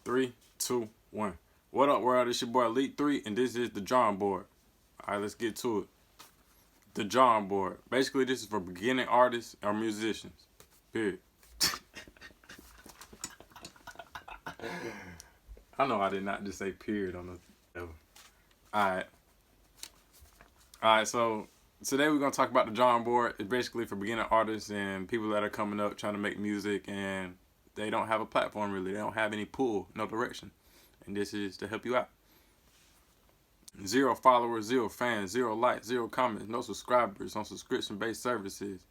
3, 2, 1. What up, world? It's your boy Leek 3, and this is the drawing board. All right, let's get to it. The drawing board. Basically, this is for beginning artists or musicians. Period. I know I did not just say period on the. Alright. Alright, so today we're going to talk about the drawing board. It's basically for beginning artists and people that are coming up trying to make music and they don't have a platform really. They don't have any pull, no direction. And this is to help you out. 0 followers, 0 fans, 0 likes, 0 comments, no subscribers on subscription-based services.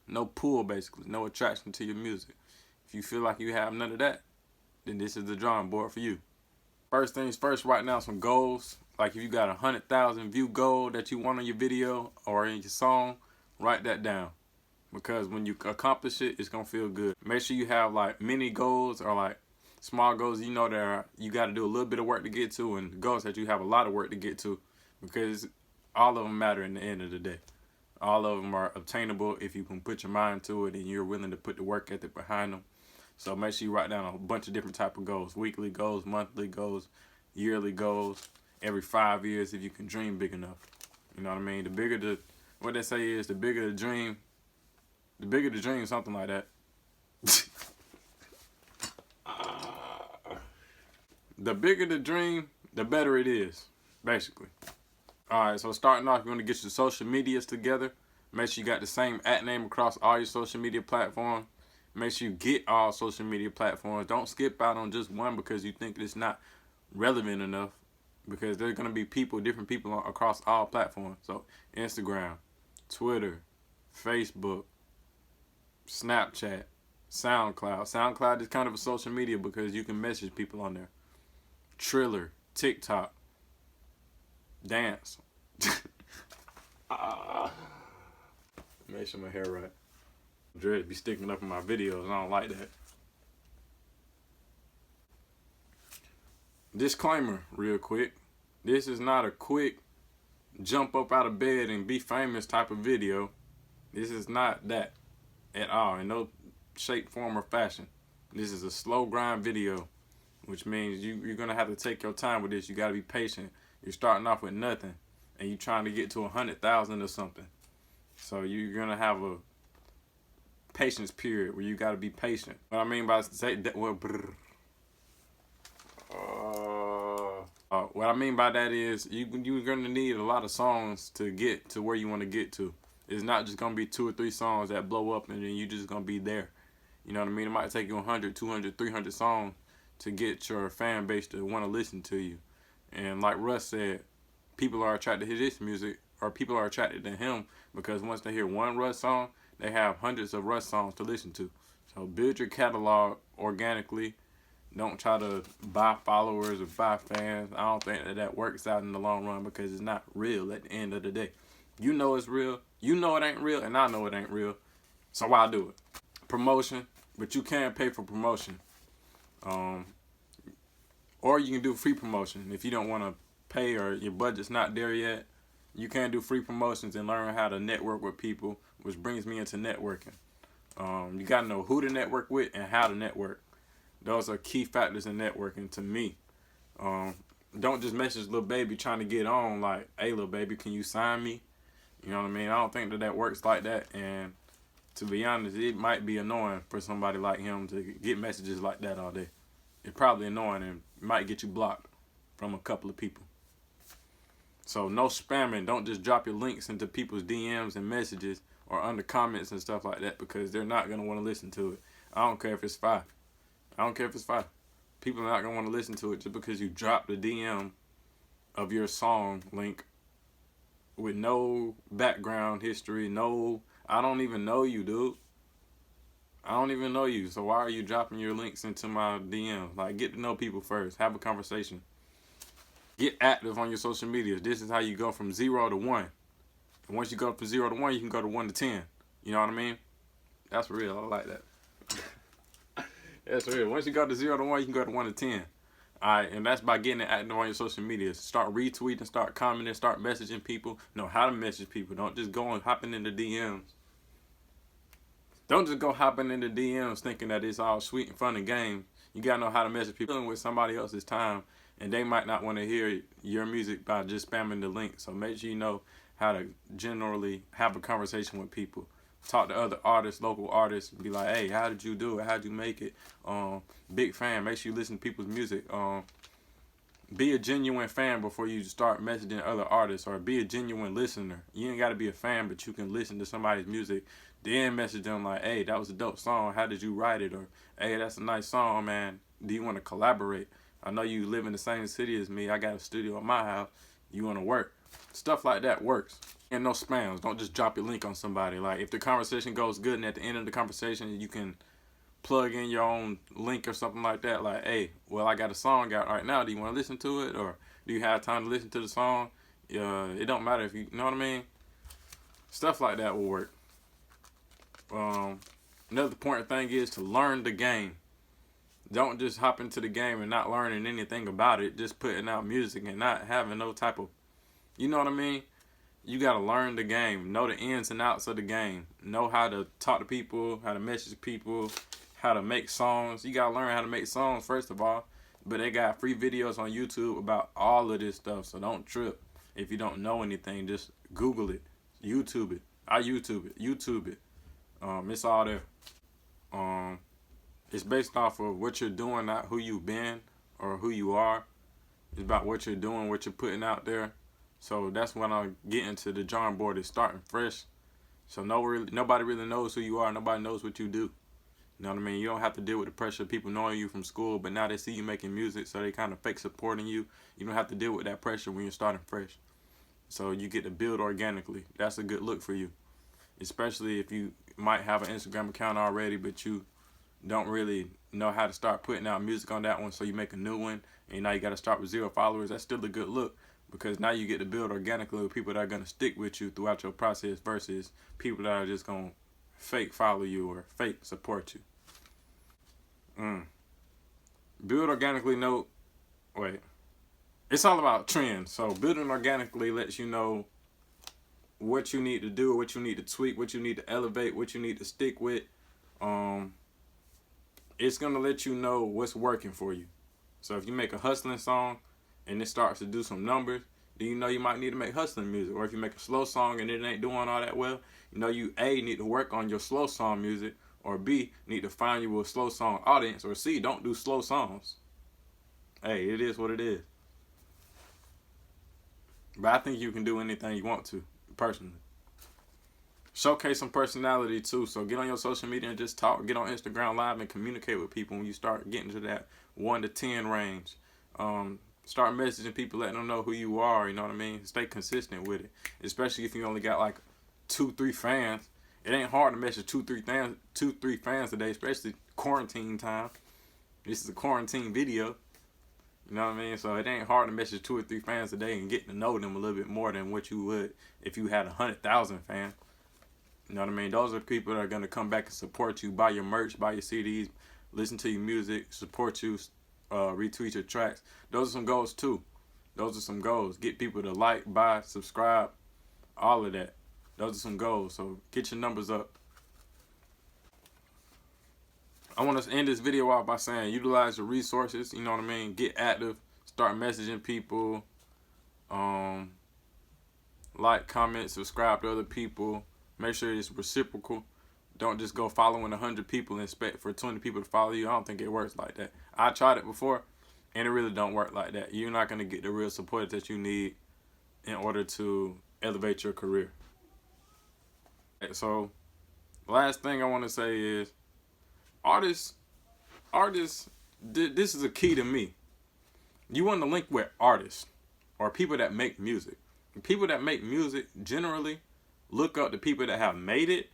No pull, basically. No attraction to your music. If you feel like you have none of that, then this is the drawing board for you. First things first, right now, some goals. Like if you got 100,000 view goal that you want on your video or in your song, write that down. Because when you accomplish it, it's going to feel good. Make sure you have like mini goals or like small goals you know that you got to do a little bit of work to get to, and goals that you have a lot of work to get to, because all of them matter in the end of the day. All of them are obtainable if you can put your mind to it and you're willing to put the work ethic behind them. So make sure you write down a bunch of different type of goals. Weekly goals, monthly goals, yearly goals, every 5 years if you can dream big enough. You know what I mean? The bigger the, what they say is the bigger the dream, something like that. The bigger the dream, the better it is, basically. Alright, so starting off, you're going to get your social medias together. Make sure you got the same @name across all your social media platforms. Make sure you get all social media platforms. Don't skip out on just one because you think it's not relevant enough. Because there's going to be people, different people across all platforms. So Instagram, Twitter, Facebook, Snapchat, SoundCloud. SoundCloud is kind of a social media because you can message people on there. Triller, TikTok, dance. Make sure my hair right. Dreads be sticking up in my videos. I don't like that. Disclaimer, real quick. This is not a quick jump up out of bed and be famous type of video. This is not that at all, in no shape, form, or fashion. This is a slow grind video, which means you're going to have to take your time with this. You got to be patient. You're starting off with nothing, and you're trying to get to 100,000 or something. So you're going to have a patience period where you got to be patient. What I mean by say that, well, what I mean by that is you're going to need a lot of songs to get to where you want to get to. It's not just going to be 2 or 3 songs that blow up and then you're just going to be there. You know what I mean? It might take you 100, 200, 300 songs to get your fan base to want to listen to you. And like Russ said, people are attracted to his music, or people are attracted to him because once they hear one Russ song, they have hundreds of Russ songs to listen to. So build your catalog organically. Don't try to buy followers or buy fans. I don't think that works out in the long run because it's not real at the end of the day. You know it's real. You know it ain't real, and I know it ain't real. So why do it? Promotion, but you can pay for promotion. Or you can do free promotion. If you don't want to pay or your budget's not there yet, you can do free promotions and learn how to network with people, which brings me into networking. You got to know who to network with and how to network. Those are key factors in networking to me. Don't just message little baby trying to get on like, hey, little baby, can you sign me? You know what I mean? I don't think that works like that. And to be honest, it might be annoying for somebody like him to get messages like that all day. It's probably annoying and might get you blocked from a couple of people. So no spamming. Don't just drop your links into people's DMs and messages or under comments and stuff like that because they're not going to want to listen to it. I don't care if it's 5. I don't care if it's 5. People are not going to want to listen to it just because you dropped the DM of your song link with no background history, no, I don't even know you, dude. I don't even know you, so why are you dropping your links into my DMs? Like, get to know people first. Have a conversation. Get active on your social media. This is how you go from 0 to 1. And once you go from 0 to 1, you can go to 1 to 10. You know what I mean? That's real. I like that. That's real. Once you go to 0 to 1, you can go to 1 to 10. All right, and that's by getting active on your social media. Start retweeting, start commenting, start messaging people. Know how to message people. Don't just go and hopping into DMs. Don't just go hopping into DMs thinking that it's all sweet and fun and games. You gotta know how to message people with somebody else's time, and they might not want to hear your music by just spamming the link. So make sure you know how to generally have a conversation with people. Talk to other artists, local artists, and be like, hey, how did you do it? How'd you make it? Big fan. Make sure you listen to people's music. Be a genuine fan before you start messaging other artists, or be a genuine listener. You ain't got to be a fan, but you can listen to somebody's music, then message them like, hey, that was a dope song. How did you write it? Or, hey, that's a nice song, man. Do you want to collaborate? I know you live in the same city as me. I got a studio at my house. You want to work? Stuff like that works. And no spams. Don't just drop your link on somebody. Like, if the conversation goes good and at the end of the conversation you can plug in your own link or something like that, like, hey, well, I got a song out right now, do you want to listen to it, or do you have time to listen to the song? It don't matter if you know what I mean. Stuff like that will work. Another important thing is to learn the game. Don't just hop into the game and not learning anything about it, just putting out music and not having no type of, you know what I mean. You got to learn the game, know the ins and outs of the game, know how to talk to people, how to message people, how to make songs. You gotta learn how to make songs first of all. But they got free videos on YouTube about all of this stuff, so don't trip. If you don't know anything, just Google it, YouTube it. I YouTube it. It's all there. It's based off of what you're doing, not who you've been or who you are. It's about what you're doing, what you're putting out there. So that's when I get into the drawing board, is starting fresh. So nobody really knows who you are. Nobody knows what you do. You know what I mean? You don't have to deal with the pressure of people knowing you from school, but now they see you making music, so they kind of fake supporting you. You don't have to deal with that pressure when you're starting fresh. So you get to build organically. That's a good look for you, especially if you might have an Instagram account already, but you don't really know how to start putting out music on that one, so you make a new one, and now you got to start with 0 followers. That's still a good look, because now you get to build organically with people that are going to stick with you throughout your process versus people that are just going to fake follow you or fake support you. Build organically. It's all about trends. So building organically lets you know what you need to do, what you need to tweak, what you need to elevate, what you need to stick with. It's gonna let you know what's working for you. So if you make a hustling song and it starts to do some numbers, then you know you might need to make hustling music. Or if you make a slow song and it ain't doing all that well, you know you A, need to work on your slow song music, or B, need to find you a slow song audience, or C, don't do slow songs. Hey, it is what it is. But I think you can do anything you want to, personally. Showcase some personality too. So get on your social media and just talk. Get on Instagram Live and communicate with people when you start getting to that 1 to 10 range. Start messaging people, letting them know who you are. You know what I mean? Stay consistent with it. Especially if you only got like 2-3 fans. It ain't hard to message 2-3 fans a day, especially quarantine time. This is a quarantine video. You know what I mean? So it ain't hard to message 2 or 3 fans a day and get to know them a little bit more than what you would if you had 100,000 fans. You know what I mean? Those are people that are going to come back and support you, buy your merch, buy your CDs, listen to your music, support you, retweet your tracks. Those are some goals too. Those are some goals. Get people to like, buy, subscribe, all of that. Those are some goals. So get your numbers up. I want to end this video off by saying utilize your resources. You know what I mean? Get active. Start messaging people. Like, comment, subscribe to other people. Make sure it's reciprocal. Don't just go following 100 people and expect for 20 people to follow you. I don't think it works like that. I tried it before, and it really don't work like that. You're not going to get the real support that you need in order to elevate your career. So, last thing I want to say is, artists, this is a key to me. You want to link with artists or people that make music. People that make music generally look up to people that have made it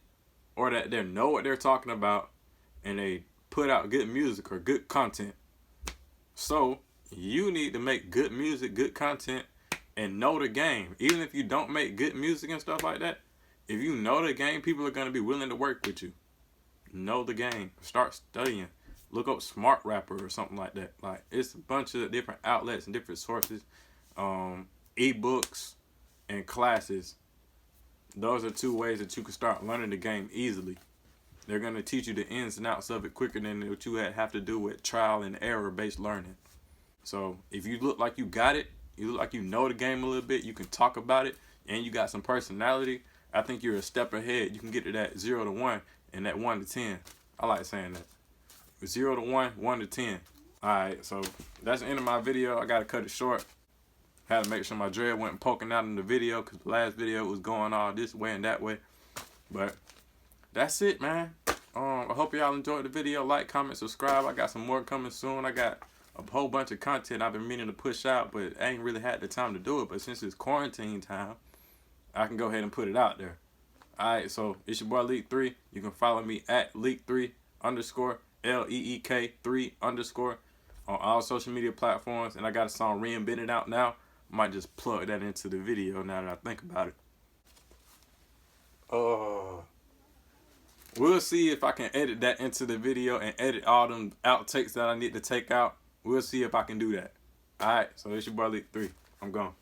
or that they know what they're talking about and they put out good music or good content. So you need to make good music, good content, and know the game. Even if you don't make good music and stuff like that, if you know the game, people are going to be willing to work with you. Know the game. Start studying. Look up Smart Rapper or something like that. Like, it's a bunch of different outlets and different sources. Ebooks and classes. Those are 2 ways that you can start learning the game easily. They're going to teach you the ins and outs of it quicker than what you have to do with trial and error based learning. So if you look like you got it, you look like you know the game a little bit, you can talk about it, and you got some personality, I think you're a step ahead. You can get to that 0 to 1 and that 1 to 10. I like saying that. 0 to 1, 1 to 10. Alright, so that's the end of my video. I got to cut it short. Had to make sure my dread wasn't poking out in the video because the last video was going all this way and that way. But that's it, man. I hope y'all enjoyed the video. Like, comment, subscribe. I got some more coming soon. I got a whole bunch of content I've been meaning to push out, but I ain't really had the time to do it. But since it's quarantine time, I can go ahead and put it out there. Alright, so it's your boy Leek3. You can follow me at Leek3 _ LEEK 3 _ on all social media platforms. And I got a song Reinvented out now. I might just plug that into the video now that I think about it. We'll see if I can edit that into the video and edit all them outtakes that I need to take out. We'll see if I can do that. Alright, so it's your boy Leek3. I'm gone.